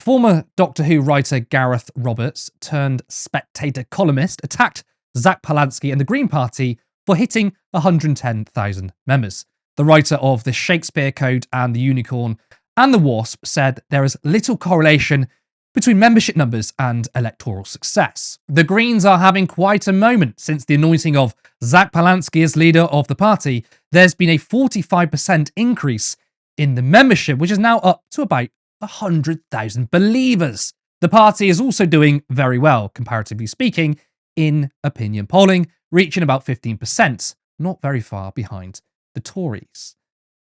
Former Doctor Who writer Gareth Roberts, turned Spectator columnist, attacked Zach Polanski and the Green Party for hitting 110,000 members. The writer of The Shakespeare Code and The Unicorn and The Wasp said there is little correlation between membership numbers and electoral success. The Greens are having quite a moment since the anointing of Zach Polanski as leader of the party. There's been a 45% increase in the membership, which is now up to about 100,000 believers. The party is also doing very well, comparatively speaking, in opinion polling, reaching about 15%, not very far behind the Tories.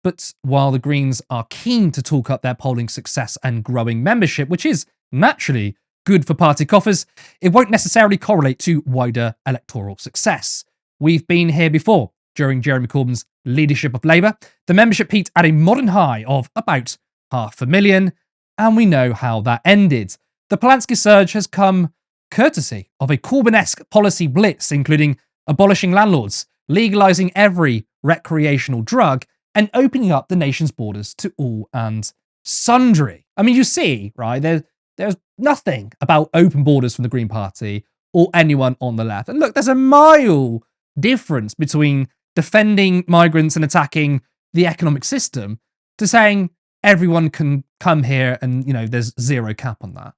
But while the Greens are keen to talk up their polling success and growing membership, which is naturally good for party coffers, it won't necessarily correlate to wider electoral success. We've been here before. During Jeremy Corbyn's leadership of Labour, the membership peaked at a modern high of about 500,000, and we know how that ended. The Polanski surge has come courtesy of a Corbyn-esque policy blitz, including abolishing landlords, legalising every recreational drug, and opening up the nation's borders to all and sundry. I mean, you see, right, there's nothing about open borders from the Green Party or anyone on the left. And look, there's a mile difference between defending migrants and attacking the economic system to saying everyone can come here and, there's zero cap on that.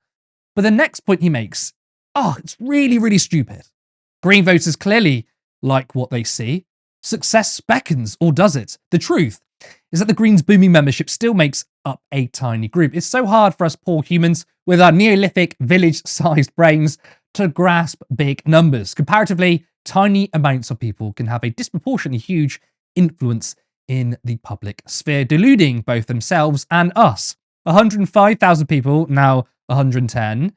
But the next point he makes, it's really, really stupid. Green voters clearly like what they see. Success beckons, or does it? The truth is that the Greens' booming membership still makes up a tiny group. It's so hard for us poor humans with our Neolithic village-sized brains to grasp big numbers. Comparatively, tiny amounts of people can have a disproportionately huge influence in the public sphere, deluding both themselves and us. 105,000 people, now 110.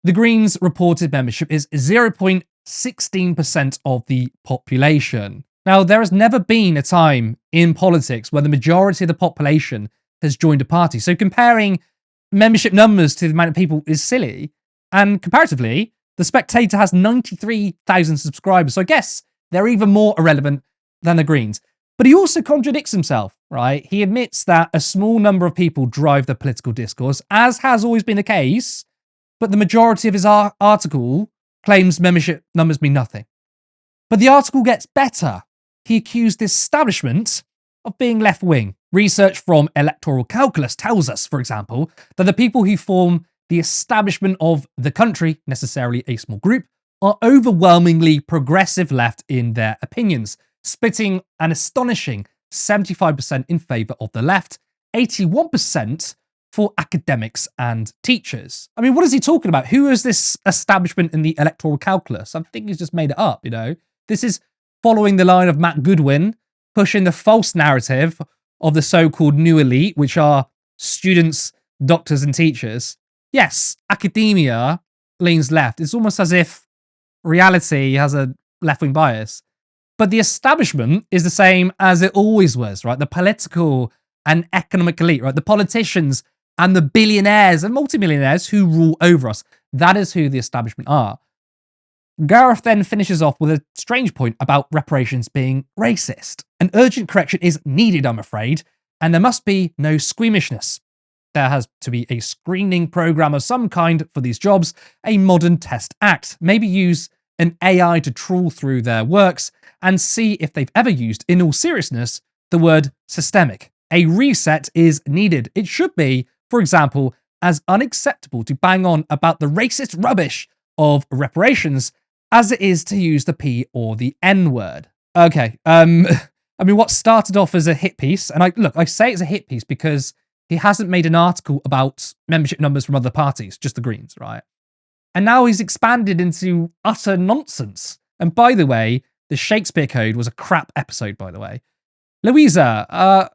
The Greens' reported membership is 0.16% of the population. Now, there has never been a time in politics where the majority of the population has joined a party. So comparing membership numbers to the amount of people is silly. And comparatively, The Spectator has 93,000 subscribers. So I guess they're even more irrelevant than the Greens. But he also contradicts himself, right? He admits that a small number of people drive the political discourse, as has always been the case. But the majority of his article claims membership numbers mean nothing. But the article gets better. He accused the establishment of being left-wing. Research from Electoral Calculus tells us, for example, that the people who form the establishment of the country, necessarily a small group, are overwhelmingly progressive left in their opinions, splitting an astonishing 75% in favour of the left, 81% for academics and teachers. I mean, what is he talking about? Who is this establishment in the Electoral Calculus? I think he's just made it up, This is following the line of Matt Goodwin, pushing the false narrative of the so-called new elite, which are students, doctors, and teachers. Yes, academia leans left. It's almost as if reality has a left-wing bias. But the establishment is the same as it always was, right? The political and economic elite, right? The politicians and the billionaires and multimillionaires who rule over us. That is who the establishment are. Gareth then finishes off with a strange point about reparations being racist. An urgent correction is needed, I'm afraid, and there must be no squeamishness. There has to be a screening program of some kind for these jobs, a modern test act. Maybe use an AI to trawl through their works and see if they've ever used, in all seriousness, the word systemic. A reset is needed. It should be, for example, as unacceptable to bang on about the racist rubbish of reparations as it is to use the P or the N word. Okay, I mean, what started off as a hit piece, and I say it's a hit piece because he hasn't made an article about membership numbers from other parties, just the Greens, right? And now he's expanded into utter nonsense. And by the way, the Shakespeare Code was a crap episode, by the way. Louisa,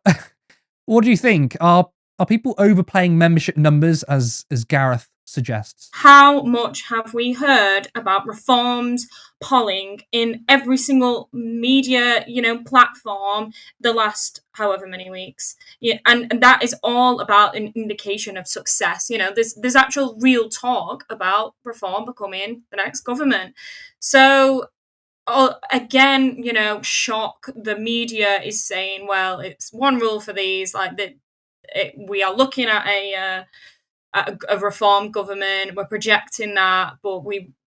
what do you think? Are people overplaying membership numbers, as Gareth suggests? How much have we heard about reforms, polling in every single media, platform the last however many weeks? Yeah, and that is all about an indication of success. There's actual real talk about reform becoming the next government. So again, shock. The media is saying, well, it's one rule for these, we are looking at a reform government. We're projecting that, but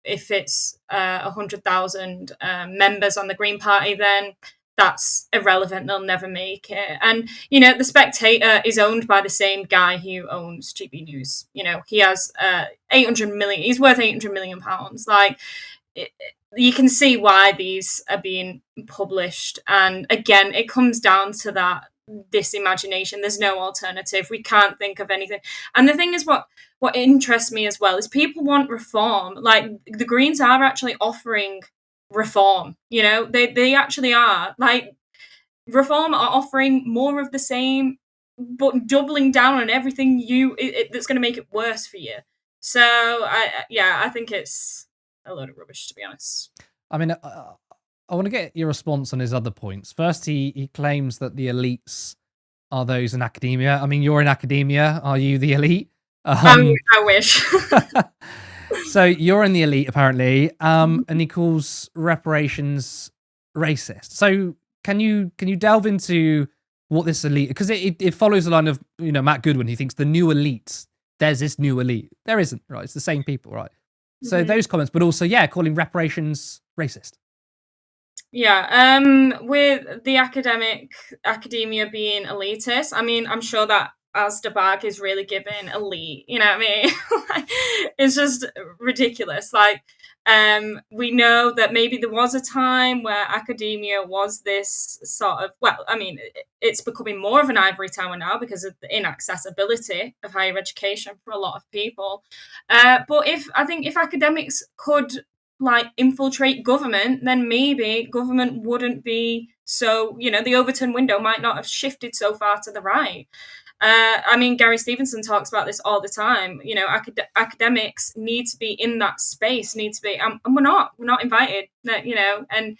if it's 100,000 members on the Green Party, then that's irrelevant. They'll never make it. And the Spectator is owned by the same guy who owns GB News. He has 800 million. He's worth 800 million pounds. Like, you can see why these are being published. And again, it comes down to this imagination. There's no alternative. We can't think of anything. And the thing is, what interests me as well is people want reform. Like, the Greens are actually offering reform. They actually are. Like, reform are offering more of the same, but doubling down on everything that's going to make it worse for you. So I think it's a load of rubbish, to be honest. I mean, I want to get your response on his other points. First, he claims that the elites are those in academia. I mean, you're in academia. Are you the elite? I wish. So you're in the elite, apparently, and he calls reparations racist. So can you delve into what this elite? Because it follows the line of Matt Goodwin. He thinks the new elite. There's this new elite. There isn't, right? It's the same people, right? So those comments, but also, calling reparations racist. Yeah, with the academia being elitist, I mean, I'm sure that Asda is really giving elite, you know what I mean? It's just ridiculous. Like, we know that maybe there was a time where academia was this sort of, well, I mean, it's becoming more of an ivory tower now because of the inaccessibility of higher education for a lot of people. But if academics could infiltrate government, then maybe government wouldn't be so, the Overton window might not have shifted so far to the right. I mean, Gary Stevenson talks about this all the time. Academics need to be in that space, and we're not invited. And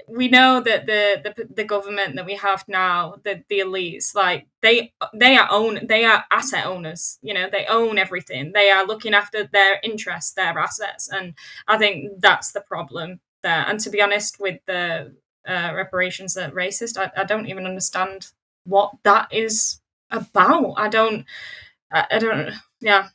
we know that the government that we have now, the elites, like they are asset owners. They own everything. They are looking after their interests, their assets, and I think that's the problem there. And to be honest, with the reparations that are racist, I don't even understand what that is about. I don't. Yeah.